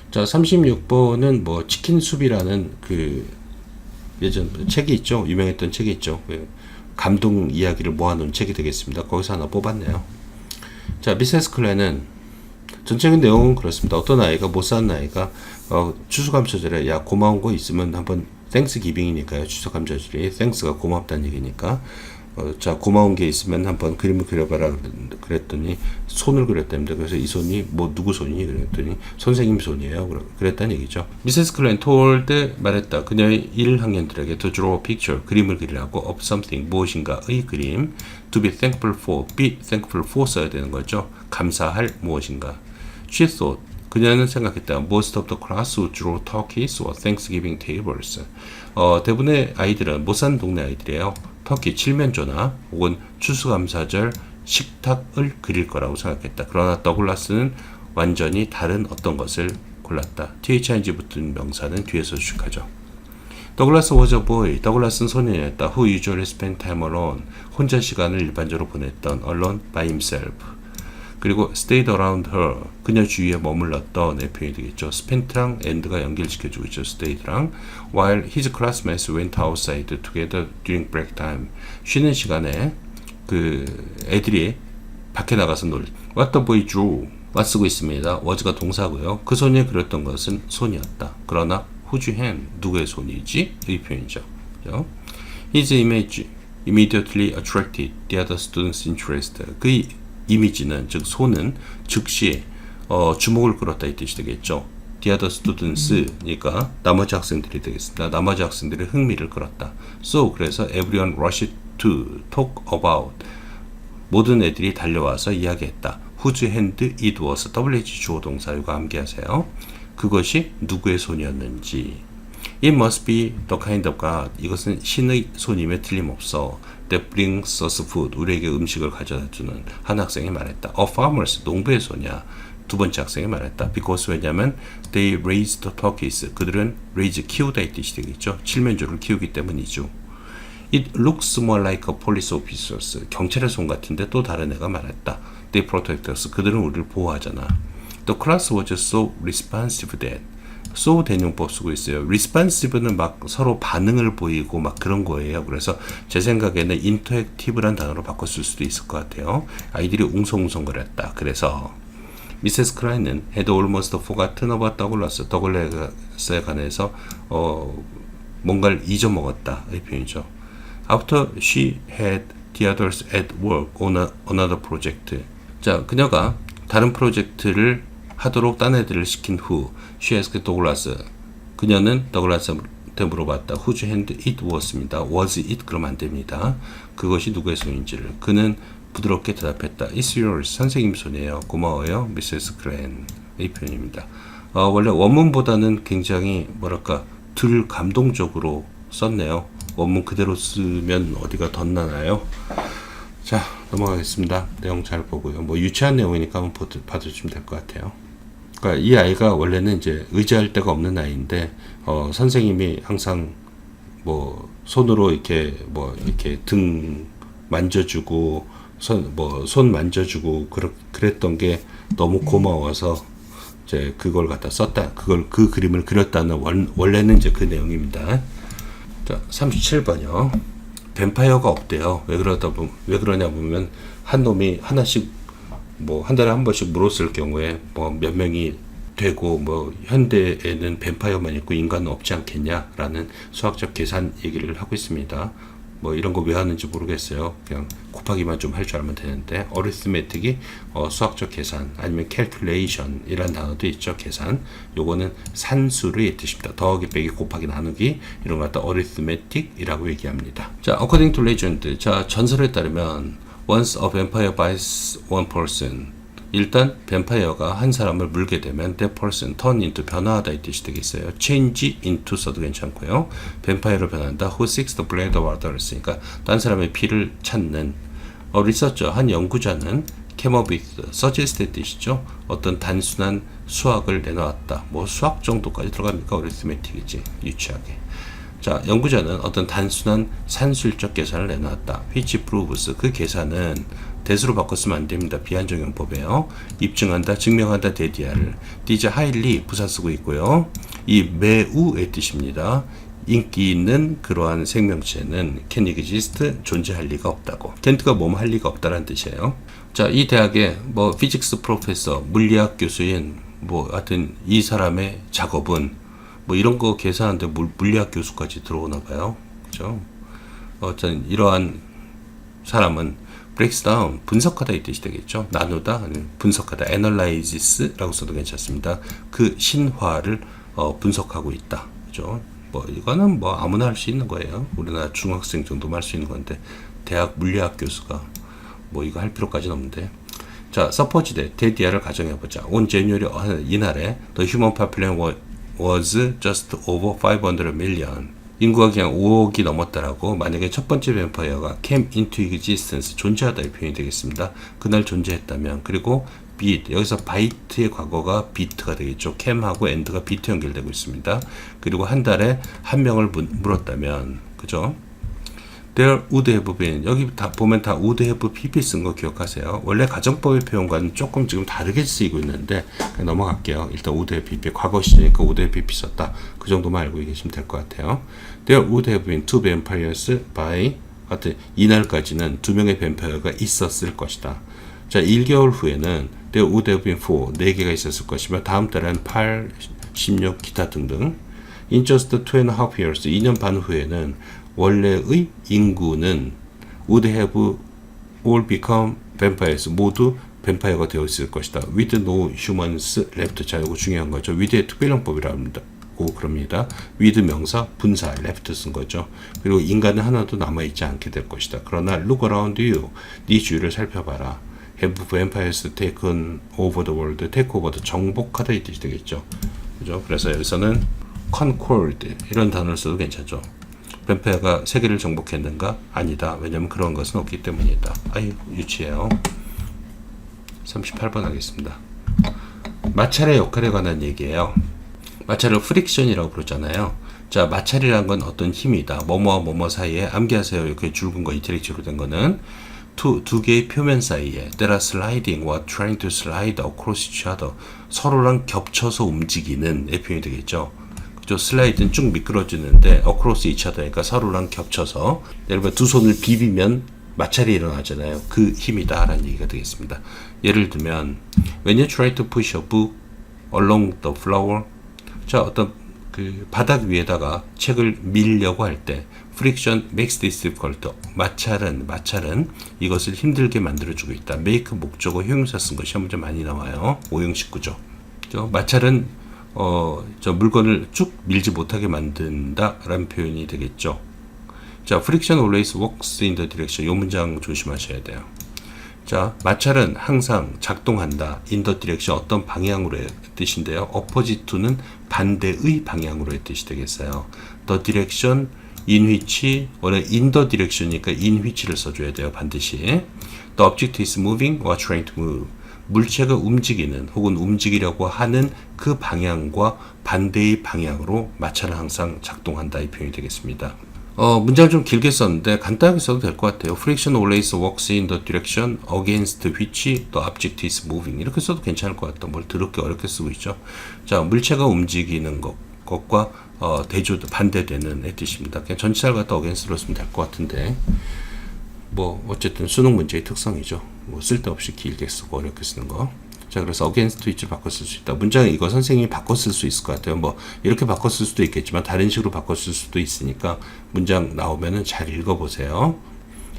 자, 36번은 뭐 치킨 숲이라는 그 예전 책이 있죠. 유명했던 책이 있죠. 감동 이야기를 모아놓은 책이 되겠습니다. 거기서 하나 뽑았네요. 자, 미세스 클레는 전체적인 내용은 그렇습니다. 어떤 아이가, 못 사는 아이가 추수감사절에 야 고마운 거 있으면 한번 땡스 기빙이니까요. 추수감사절이 땡스가 고맙다는 얘기니까 자 고마운 게 있으면 한번 그림을 그려봐라 그랬더니 손을 그렸답니다. 그래서 이 손이 뭐 누구 손이니 그랬더니 선생님 손이에요. 그랬다는 얘기죠. 미세스 클랜 told 말했다. 그녀의 1학년들에게 to draw a picture 그림을 그리라고 of something 무엇인가의 그림 to be thankful for 써야 되는 거죠. 감사할 무엇인가. She thought 그녀는 생각했다. Most of the class would draw turkeys or Thanksgiving tables. 대부분의 아이들은 못 사는 동네 아이들이에요. 터키 칠면조나 혹은 추수감사절 식탁을 그릴 거라고 생각했다. 그러나 더글라스는 완전히 다른 어떤 것을 골랐다. thing 붙은 명사는 뒤에서 수식하죠. 더글라스 was a boy. 더글라스는 소년이었다. Who usually spent time alone. 혼자 시간을 일반적으로 보냈던 alone by himself. 그리고 stayed around her. 그녀 주위에 머물렀던 의 표현이 되겠죠. spent랑 and가 연결시켜주고 있죠. stayed랑. while his classmates went outside together during break time. 쉬는 시간에 그 애들이 밖에 나가서 What the boy drew. what 쓰고 있습니다. was가 동사고요. 그 손이 그렸던 것은 손이었다. 그러나 whose hand, 누구의 손이지? 이 표현이죠. His image immediately attracted the other students' interest. 그 이미지는, 즉 손은 즉시 주목을 끌었다 이 뜻이 되겠죠. The other students니까 나머지 학생들이 되겠습니다. 나머지 학생들의 흥미를 끌었다. So 그래서 everyone rushed to talk about. 모든 애들이 달려와서 이야기했다. Whose hand it was. WH 주어 동사과 함께하세요. 그것이 누구의 손이었는지. It must be the kind of God. 이것은 신의 손임에 틀림없어. that brings us food. 우리에게 음식을 가져다주는 한 학생이 말했다. A farmers. 농부의 소냐. 두 번째 학생이 말했다. Because 왜냐면 they raised turkeys. 그들은 raise 키우다 이 뜻이 되겠죠. 칠면조를 키우기 때문이죠. It looks more like a police officers. 경찰의 손 같은데 또 다른 애가 말했다. They protect us. 그들은 우리를 보호하잖아. The class was so responsive that. so 대용법 쓰고 있어요. responsive는 막 서로 반응을 보이고 막 그런 거예요. 그래서 제 생각에는 interactive란 단어로 바꿨을 수도 있을 것 같아요. 아이들이 웅성웅성거렸다. 그래서 미세스 크라인은 had almost forgotten about 더글라스. 더글라스에 관해서 뭔가를 잊어먹었다. 이 표현이죠. After she had the others at work on another project. 자, 그녀가 다른 프로젝트를 하도록 딴 애들을 시킨 후 she asked Douglas. 그녀는 더글라스한테 물어봤다. Whose hand it was입니다. Was it? 그러면 안 됩니다. 그것이 누구의 손인지를. 그는 부드럽게 대답했다. It's yours. 선생님 손이에요. 고마워요. Mrs. Crane. 이 표현입니다. 원래 원문보다는 굉장히 뭐랄까 덜 감동적으로 썼네요. 원문 그대로 쓰면 어디가 덧나나요? 자, 넘어가겠습니다. 내용 잘 보고요. 뭐 유치한 내용이니까 한번 봐주시면 될 것 같아요. 그러니까 이 아이가 원래는 이제 의지할 데가 없는 아이인데 선생님이 항상 뭐 손으로 이렇게 뭐 이렇게 등 만져주고 손 만져주고 그랬던 게 너무 고마워서 이제 그걸 갖다 썼다. 그 그림을 그렸다는 원래는 이제 그 내용입니다. 자, 37번이요. 뱀파이어가 없대요. 왜 그러냐 보면 한 놈이 하나씩 뭐 한 달에 한 번씩 물었을 경우에 뭐 몇 명이 되고 뭐 현대에는 뱀파이어만 있고 인간은 없지 않겠냐라는 수학적 계산 얘기를 하고 있습니다. 뭐 이런 거 왜 하는지 모르겠어요. 그냥 곱하기만 좀 할 줄 알면 되는데 arithmetic이 수학적 계산 아니면 calculation 이란 단어도 있죠. 계산. 요거는 산수의 뜻입니다. 더하기 빼기 곱하기 나누기 이런 거 갖다 arithmetic이라고 얘기합니다. 자, according to legend. 자, 전설에 따르면 once a vampire bites one person. 일단 뱀파이어가 한 사람을 물게 되면 that person turn into 변화하다 이 뜻이 되겠어요. change into 써도 괜찮고요. 뱀파이어로 변한다. who seeks the blood of others. 그러니까 딴 사람의 피를 찾는 리서처 한 연구자는 came up with suggested 뜻이죠. 어떤 단순한 수학을 내놓았다. 뭐 수학 정도까지 들어갑니까? arithmetic이지. 유치하게. 자, 연구자는 어떤 단순한 산술적 계산을 내놓았다. which proves. 그 계산은 대수로 바꿨으면 안 됩니다. 비한정형법이에요. 입증한다, 증명한다, 데디아를. 디자 하일리 부사 쓰고 있고요. 이 매우의 뜻입니다. 인기 있는 그러한 생명체는 can exist 존재할 리가 없다고. 켄트가 뭐뭐 할 리가 없다라는 뜻이에요. 자, 이 대학의 뭐 피직스 프로페서 물리학 교수인 뭐 하여튼 이 사람의 작업은 뭐 이런 거 계산하는데 물리학 교수까지 들어오나 봐요. 그죠? 어쨌든 이러한 사람은 breaks down, 분석하다 이 뜻이 되겠죠. 나누다, 분석하다, analyses라고 써도 괜찮습니다. 그 신화를 분석하고 있다. 그죠? 뭐 이거는 뭐 아무나 할 수 있는 거예요. 우리나라 중학생 정도만 할 수 있는 건데 대학 물리학 교수가 뭐 이거 할 필요까지는 없는데. 자, suppose that 대디아를 가정해보자. on January 이날에 the human population was just over 500 million. 인구가 그냥 5억이 넘었다라고 만약에 첫 번째 뱀파이어가 came into existence 존재하다 이 표현이 되겠습니다. 그날 존재했다면 그리고 beat 여기서 바이트의 과거가 비트가 되겠죠. cam하고 and가 비트 연결되고 있습니다. 그리고 한 달에 한 명을 물었다면 그죠? There would have been 여기 다 보면 다 would have pp 쓴 거 기억하세요. 원래 가정법의 표현과는 조금 지금 다르게 쓰이고 있는데 그냥 넘어갈게요. 일단 would have pp 과거 시제니까 would have pp 썼다. 그 정도만 알고 계시면 될 것 같아요. There would have been two vampires by 하여튼 이날까지는 두 명의 뱀파이어가 있었을 것이다. 자, 1개월 후에는 there would have been 4개가 있었을 것이며 다음 달에는 8, 16 기타 등등. In just 2.5 years 2년 반 후에는 원래의 인구는 would have all become vampires 모두 뱀파이어가 되어 있을 것이다. with no humans left. 자, 이거 중요한 거죠. with의 특별형법이랍니다. 그럽니다. with 명사 분사 left 쓴 거죠. 그리고 인간은 하나도 남아있지 않게 될 것이다. 그러나 look around you. 네 주위를 살펴봐라. have vampires taken over the world. take over 정복하다 이 뜻이 되겠죠. 그죠? 그래서 여기서는 conquered 이런 단어를 써도 괜찮죠. 뱀파이어가 세계를 정복했는가? 아니다. 왜냐면 그런 것은 없기 때문이다. 아유, 유치해요. 38번 하겠습니다. 마찰의 역할에 관한 얘기예요. 마찰을 프릭션이라고 부르잖아요. 자, 마찰이란 건 어떤 힘이다. 뭐뭐와 뭐뭐 사이에, 암기하세요. 이렇게 굵은 거, 이태릭처로 된 거는 두 개의 표면 사이에 that are sliding or trying to slide across each other, 서로랑 겹쳐서 움직이는 의 표현이 되겠죠. 그죠? 슬라이드는 쭉 미끄러지는데 across each other, 그러니까 서로랑 겹쳐서, 예를 들어 두 손을 비비면 마찰이 일어나잖아요. 그 힘이다 라는 얘기가 되겠습니다. 예를 들면 when you try to push a book along the floor, 자, 어떤 그 바닥 위에다가 책을 밀려고 할 때 friction makes this difficult. 마찰은 이것을 힘들게 만들어주고 있다. make 목적어 형용사 쓴 거 시험 문제 많이 나와요. 오형식구죠. 마찰은 저 물건을 쭉 밀지 못하게 만든다 라는 표현이 되겠죠. 자, friction always works in the direction. 이 문장 조심하셔야 돼요. 자, 마찰은 항상 작동한다. in the direction, 어떤 방향으로의 뜻인데요. opposite to는 반대의 방향으로의 뜻이 되겠어요. the direction in which, 원래 in the direction이니까 in which를 써줘야 돼요. 반드시. the object is moving or trying to move. 물체가 움직이는 혹은 움직이려고 하는 그 방향과 반대의 방향으로 마찰은 항상 작동한다. 이 표현이 되겠습니다. 문장을 좀 길게 썼는데 간단하게 써도 될 것 같아요. Friction always works in the direction against which the object is moving. 이렇게 써도 괜찮을 것 같다. 뭘 더럽게 어렵게 쓰고 있죠. 자, 물체가 움직이는 것과 반대되는 뜻입니다. 그냥 전치사를 갖다 against로 쓰면 될 것 같은데, 뭐 어쨌든 수능 문제의 특성이죠. 뭐 쓸데없이 길게 쓰고 어렵게 쓰는 거. 자, 그래서 against which를 바꿔 쓸 수 있다. 문장 이거 선생님이 바꿔 쓸 수 있을 것 같아요. 뭐 이렇게 바꿔 쓸 수도 있겠지만 다른 식으로 바꿔 쓸 수도 있으니까 문장 나오면은 잘 읽어보세요.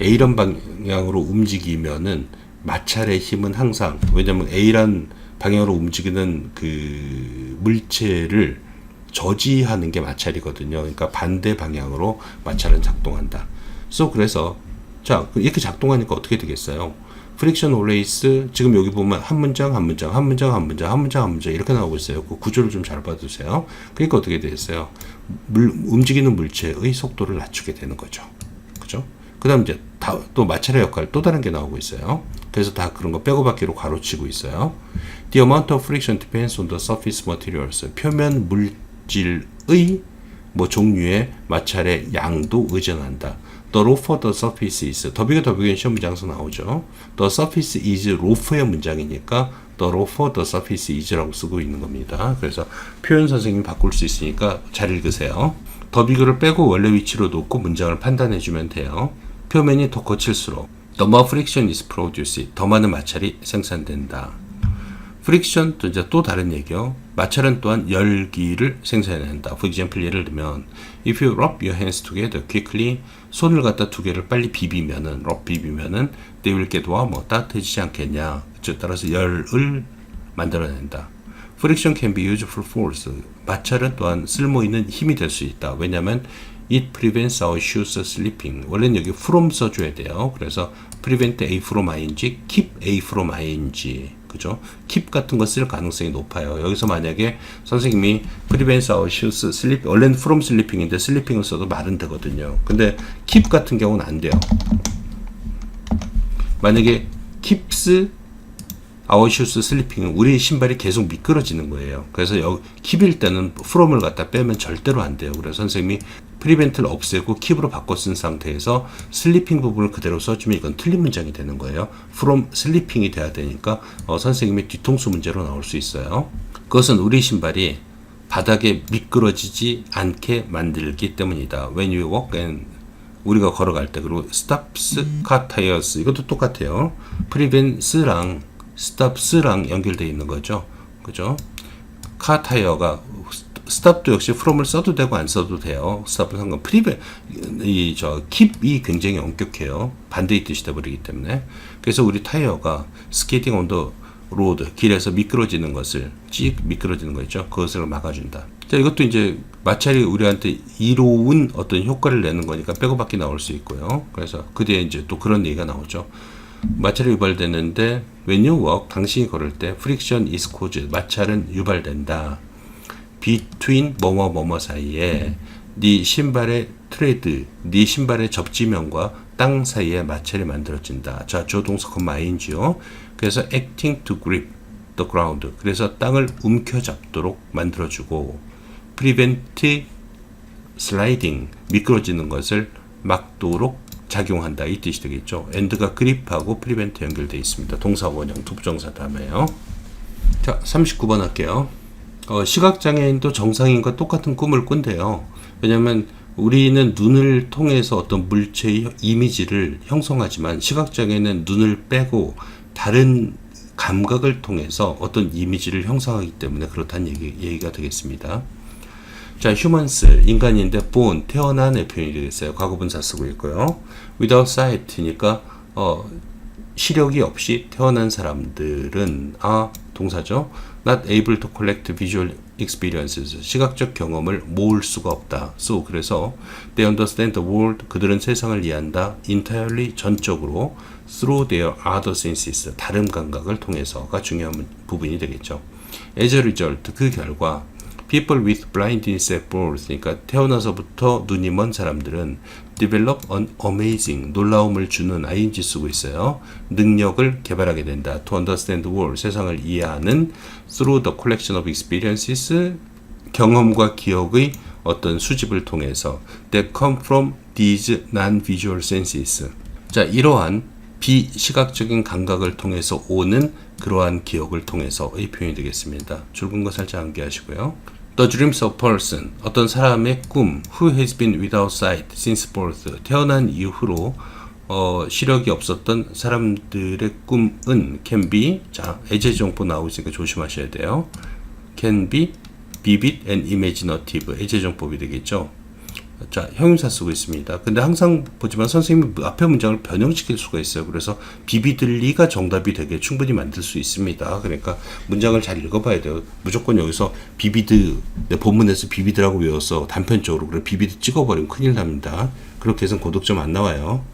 A란 방향으로 움직이면은 마찰의 힘은 항상, 왜냐면 A란 방향으로 움직이는 그 물체를 저지하는 게 마찰이거든요. 그러니까 반대 방향으로 마찰은 작동한다. 그래서 자, 이렇게 작동하니까 어떻게 되겠어요? friction always, 지금 여기 보면 한 문장 이렇게 나오고 있어요. 그 구조를 좀 잘 봐두세요. 그러니까 어떻게 되겠어요? 움직이는 물체의 속도를 낮추게 되는 거죠. 그죠? 그 다음 이제 또 마찰의 역할, 또 다른 게 나오고 있어요. 그래서 다 그런 거 빼고 받기로 가로치고 있어요. The amount of friction depends on the surface materials. 표면 물질의 뭐 종류의 마찰의 양도 의존한다. The rougher the surface is. 더비가 시험 문장에서 나오죠. The surface is rough의 문장이니까 the rougher the surface is라고 쓰고 있는 겁니다. 그래서 표현 선생님이 바꿀 수 있으니까 잘 읽으세요. 더비그를 빼고 원래 위치로 놓고 문장을 판단해 주면 돼요. 표면이 더 거칠수록 the more friction is produced. 더 많은 마찰이 생산된다. 프릭션 또 이제 또 다른 얘기요. 마찰은 또한 열기를 생산한다. For example, 예를 들면 if you rub your hands together quickly, 손을 갖다 두 개를 빨리 비비면은 they will get warm, 따뜻해지지 않겠냐. 따라서 열을 만들어낸다. Friction can be used for force. 마찰은 또한 쓸모 있는 힘이 될 수 있다. 왜냐하면 it prevents our shoes slipping. 원래는 여기 from 써줘야 돼요. 그래서 prevent A from ing, keep A from ing. 그죠? keep 같은 거 쓸 가능성이 높아요. 여기서 만약에 선생님이 prevents our shoes slip, 원래는 from slipping인데 slipping을 써도 말은 되거든요. 근데 keep 같은 경우는 안 돼요. 만약에 keeps our shoes slipping은 우리 신발이 계속 미끄러지는 거예요. 그래서 여기 keep일 때는 from을 갖다 빼면 절대로 안 돼요. 그래서 선생님이 prevent를 없애고 keep으로 바꿔 쓴 상태에서 슬리핑 부분을 그대로 써주면 이건 틀린 문장이 되는 거예요. from 슬리핑이 돼야 되니까 선생님의 뒤통수 문제로 나올 수 있어요. 그것은 우리 신발이 바닥에 미끄러지지 않게 만들기 때문이다. When you walk and 우리가 걸어갈 때, 그리고 stops car tires 이것도 똑같아요. prevents랑 stops랑 연결되어 있는 거죠. 그죠? car tire가 stop도 역시 from을 써도 되고 안 써도 돼요. stop은 상관. keep이 굉장히 엄격해요. 반대의 뜻이 되어버리기 때문에. 그래서 우리 타이어가 skating on the road, 길에서 미끄러지는 것을, 미끄러지는 거 있죠. 그것을 막아준다. 자, 이것도 이제 마찰이 우리한테 이로운 어떤 효과를 내는 거니까 빼고 받기 나올 수 있고요. 그래서 그 뒤에 이제 또 그런 얘기가 나오죠. 마찰이 유발되는데 when you walk, 당신이 걸을 때 friction is caused, 마찰은 유발된다. between 뭐뭐 사이에 네 신발의 트레드, 네 신발의 접지면과 땅 사이에 마찰이 만들어진다. 자, 조동사 컴마인지요. 그래서 acting to grip the ground. 그래서 땅을 움켜잡도록 만들어주고 prevent sliding, 미끄러지는 것을 막도록 작용한다. 이 뜻이 되겠죠. and가 grip하고 prevent 연결되어 있습니다. 동사 원형 부정사 다음에요. 자, 39번 할게요. 시각장애인도 정상인과 똑같은 꿈을 꾼대요. 왜냐하면 우리는 눈을 통해서 어떤 물체의 이미지를 형성하지만 시각장애인은 눈을 빼고 다른 감각을 통해서 어떤 이미지를 형성하기 때문에 그렇다는 얘기가 되겠습니다. 자, humans, 인간인데 born, 태어난의 표현이 되겠어요. 과거분사 쓰고 있고요. without sight니까 시력이 없이 태어난 사람들은 동사죠. not able to collect visual experiences. 시각적 경험을 모을 수가 없다. So, 그래서 they understand the world. 그들은 세상을 이해한다. entirely, 전적으로 through their other senses. 다른 감각을 통해서가 중요한 부분이 되겠죠. As a result, 그 결과 people with blindness at birth, 그러니까 태어나서부터 눈이 먼 사람들은 develop an amazing, 놀라움을 주는 ing 쓰고 있어요. 능력을 개발하게 된다. to understand the world, 세상을 이해하는 through the collection of experiences, 경험과 기억의 어떤 수집을 통해서 that come from these non-visual senses. 자, 이러한 비시각적인 감각을 통해서 오는 그러한 기억을 통해서의 표현이 되겠습니다. 굵은 거 살짝 암기하시고요. The dreams of person, 어떤 사람의 꿈, who has been without sight since birth, 태어난 이후로 시력이 없었던 사람들의 꿈은 can be, 자, 애제 정보 나오니까 조심하셔야 돼요. can be vivid and imaginative, 애제 정법이 되겠죠. 자, 형용사 쓰고 있습니다. 근데 항상 보지만 선생님이 앞에 문장을 변형시킬 수가 있어요. 그래서 비비들리가 정답이 되게 충분히 만들 수 있습니다. 그러니까 문장을 잘 읽어봐야 돼요. 무조건 여기서 비비드, 내 본문에서 비비드라고 외워서 단편적으로 그래 비비드 찍어버리면 큰일 납니다. 그렇게 해서는 고득점 안 나와요.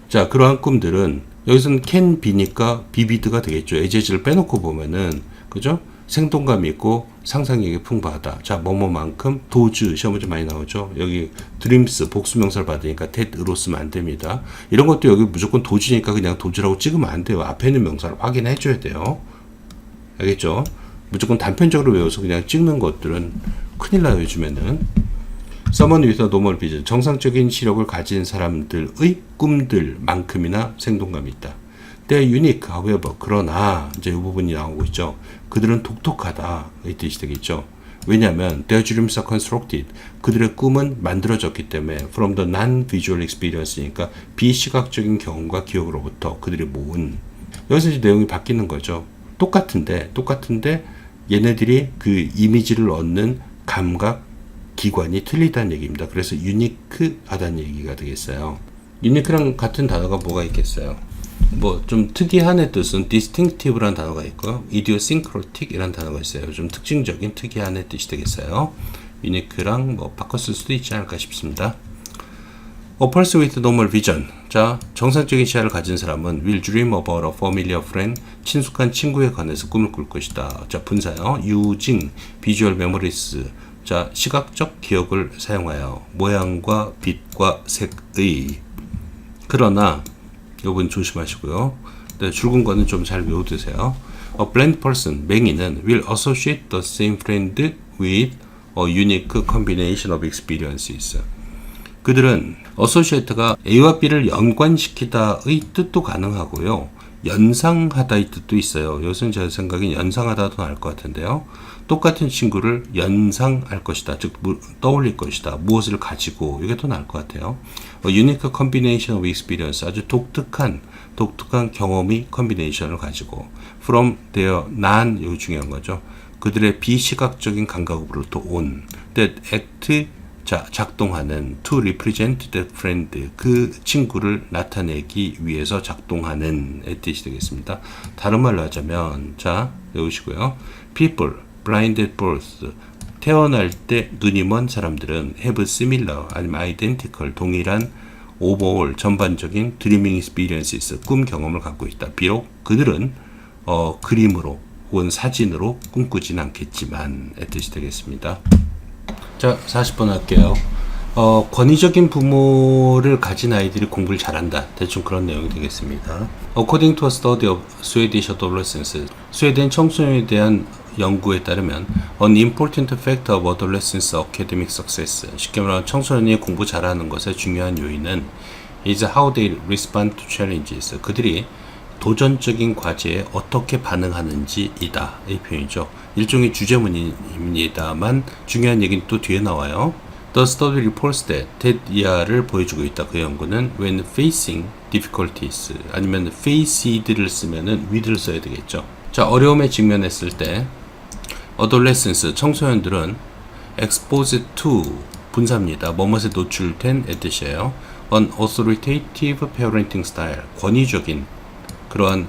자, 그러한 꿈들은 여기서는 can be니까 비비드가 되겠죠. 에제즈를 빼놓고 보면은, 그죠? 생동감이 있고 상상력이 풍부하다. 자, 뭐뭐만큼 도즈, 시험 문제 많이 나오죠. 여기 드림스 복수명사를 받으니까 that으로 쓰면 안 됩니다. 이런 것도 여기 무조건 도즈니까 그냥 도즈라고 찍으면 안 돼요. 앞에 있는 명사를 확인해 줘야 돼요. 알겠죠? 무조건 단편적으로 외워서 그냥 찍는 것들은 큰일 나요, 요즘에는. Someone with a normal vision, 정상적인 시력을 가진 사람들의 꿈들만큼이나 생동감이 있다. They're unique, however, 그러나 이제 이 부분이 나오고 있죠. 그들은 독특하다 이 뜻이 되겠죠. 왜냐하면 their dreams are constructed, 그들의 꿈은 만들어졌기 때문에 from the non-visual experience니까 비시각적인 경험과 기억으로부터 그들이 모은. 여기서 이제 내용이 바뀌는 거죠. 똑같은데 얘네들이 그 이미지를 얻는 감각 기관이 틀리다는 얘기입니다. 그래서 유니크하다는 얘기가 되겠어요. 유니크랑 같은 단어가 뭐가 있겠어요? 뭐 좀 특이한의 뜻은 distinctive라는 단어가 있고요. idiosyncratic이라는 단어가 있어요. 좀 특징적인 특이한의 뜻이 되겠어요. 유니크랑 뭐 바꿔 쓸 수도 있지 않을까 싶습니다. A person with normal vision. 자, 정상적인 시야를 가진 사람은 will dream about a familiar friend. 친숙한 친구에 관해서 꿈을 꿀 것이다. 자, 분사요. using visual memories. 자, 시각적 기억을 사용하여 모양과 빛과 색의. 그러나 이 부분 조심하시고요. 네, 굵은 거는 좀 잘 외워두세요. A blind person, 맹인은 will associate the same friend with a unique combination of experiences. 그들은 associate가 A와 B를 연관시키다의 뜻도 가능하고요. 연상하다의 뜻도 있어요. 여기서는 제 생각엔 연상하다도 나을 것 같은데요. 똑같은 친구를 연상할 것이다. 즉 떠올릴 것이다. 무엇을 가지고, 이게 더 나을 것 같아요. Unique combination of experience, 아주 독특한 경험이 컨비네이션을 가지고 from their non, 이거 중요한 거죠. 그들의 비시각적인 감각으로부터 온 that act, 자, 작동하는 to represent that friend, 그 친구를 나타내기 위해서 작동하는 의 뜻이 되겠습니다. 다른 말로 하자면, 자, 외우시고요. people blind at birth, 태어날 때 눈이 먼 사람들은 have similar, 아니면 identical, 동일한 overall, 전반적인 dreaming experiences, 꿈 경험을 갖고 있다. 비록 그들은 그림으로 혹은 사진으로 꿈꾸진 않겠지만 의 뜻이 되겠습니다. 자, 40번 할게요. 권위적인 부모를 가진 아이들이 공부를 잘한다. 대충 그런 내용이 되겠습니다. According to a study of Swedish adolescents, 스웨덴 청소년에 대한 연구에 따르면 An important factor of adolescents' academic success, 쉽게 말하면 청소년이 공부 잘하는 것의 중요한 요인은 is how they respond to challenges, 그들이 도전적인 과제에 어떻게 반응하는지이다. 이 표현이죠. 일종의 주제문입니다만 중요한 얘기는 또 뒤에 나와요. The study reports that TED를 보여주고 있다. 그 연구는 when facing difficulties 아니면 faced를 쓰면은 with를 써야 되겠죠. 자, 어려움에 직면했을 때 adolescents 청소년들은 exposed to 분사입니다. 뭐뭇에 노출된 의 뜻이에요. An authoritative parenting style 권위적인 그러한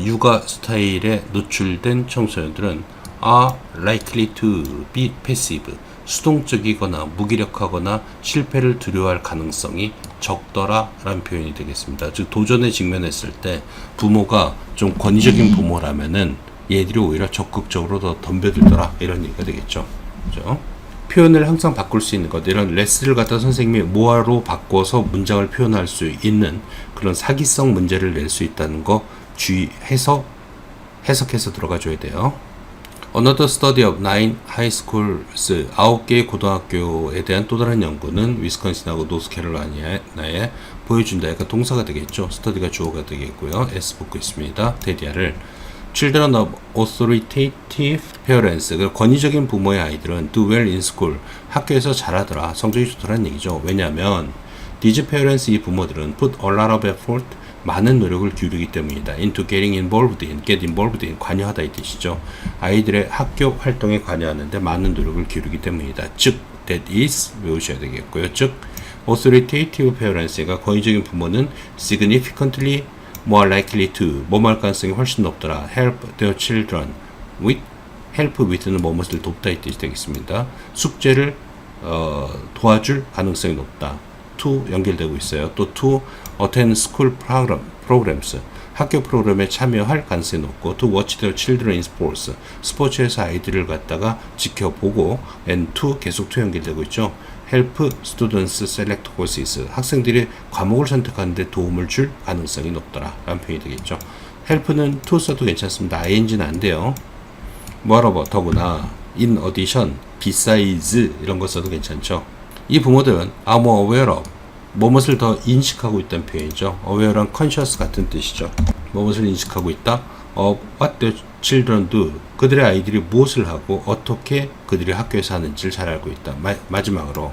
육아 스타일에 노출된 청소년들은 are likely to be passive 수동적이거나 무기력하거나 실패를 두려워할 가능성이 적더라 라는 표현이 되겠습니다. 즉 도전에 직면했을 때 부모가 좀 권위적인 부모라면은 얘들이 오히려 적극적으로 더 덤벼들더라 이런 얘기가 되겠죠. 그죠? 표현을 항상 바꿀 수 있는 것, 이런 레스를 갖다 선생님이 뭐하로 바꿔서 문장을 표현할 수 있는 그런 사기성 문제를 낼 수 있다는 거 주의해서 해석해서 들어가 줘야 돼요. Another study of 9 high schools, 9개의 고등학교에 대한 또 다른 연구는 위스콘신하고 노스캐롤라이나에 보여준다. 그러니까 동사가 되겠죠. 스터디가 주어가 되겠고요. S 붙고 있습니다. 데디아를 Children of authoritative parents, 권위적인 부모의 아이들은 do well in school, 학교에서 잘하더라, 성적이 좋더라는 얘기죠. 왜냐하면 these parents, 이 부모들은 put a lot of effort, 많은 노력을 기울이기 때문이다. into getting involved in, get involved in, 관여하다 이 뜻이죠. 아이들의 학교 활동에 관여하는데 많은 노력을 기울이기 때문이다. 즉, that is 외우셔야 되겠고요. 즉, authoritative parents가 권위적인 부모는 significantly more likely to, 뭐뭐 할 가능성이 훨씬 높더라. help their children with, help with는 뭐뭇을 돕다 이 뜻이 되겠습니다. 숙제를 도와줄 가능성이 높다. to 연결되고 있어요. 또 to attend school programs, 학교 프로그램에 참여할 가능성이 높고 to watch their children in sports, 스포츠에서 아이들을 갖다가 지켜보고 and to 계속 to 연결되고 있죠. help students select courses, 학생들이 과목을 선택하는데 도움을 줄 가능성이 높더라 라는 표현이 되겠죠. help는 to 써도 괜찮습니다. ing는 안 돼요. moreover, 더구나 in addition, besides 이런 거 써도 괜찮죠. 이 부모들은 are more aware of, 뭐뭇을 더 인식하고 있다는 표현이죠. aware랑 conscious 같은 뜻이죠. 뭐뭇을 인식하고 있다. of what their children do, 그들의 아이들이 무엇을 하고 어떻게 그들이 학교에서 하는지를 잘 알고 있다. 마지막으로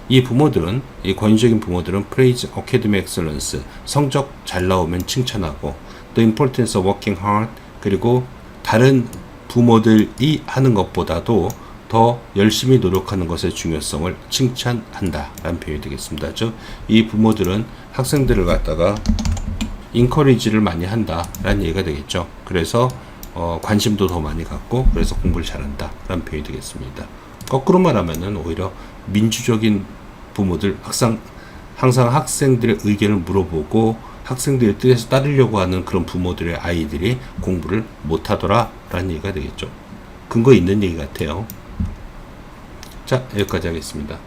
이 부모들은, 이 권위적인 부모들은 praise academic excellence, 성적 잘 나오면 칭찬하고 the importance of working hard, 그리고 다른 부모들이 하는 것보다도 더 열심히 노력하는 것의 중요성을 칭찬한다 라는 표현이 되겠습니다. 즉, 이 부모들은 학생들을 갖다가 encourage를 많이 한다 라는 얘기가 되겠죠. 그래서 관심도 더 많이 갖고 그래서 공부를 잘한다 라는 표현이 되겠습니다. 거꾸로 말하면은 오히려 민주적인 부모들, 항상 학생들의 의견을 물어보고 학생들의 뜻에서 따르려고 하는 그런 부모들의 아이들이 공부를 못하더라 라는 얘기가 되겠죠. 근거 있는 얘기 같아요. 자, 여기까지 하겠습니다.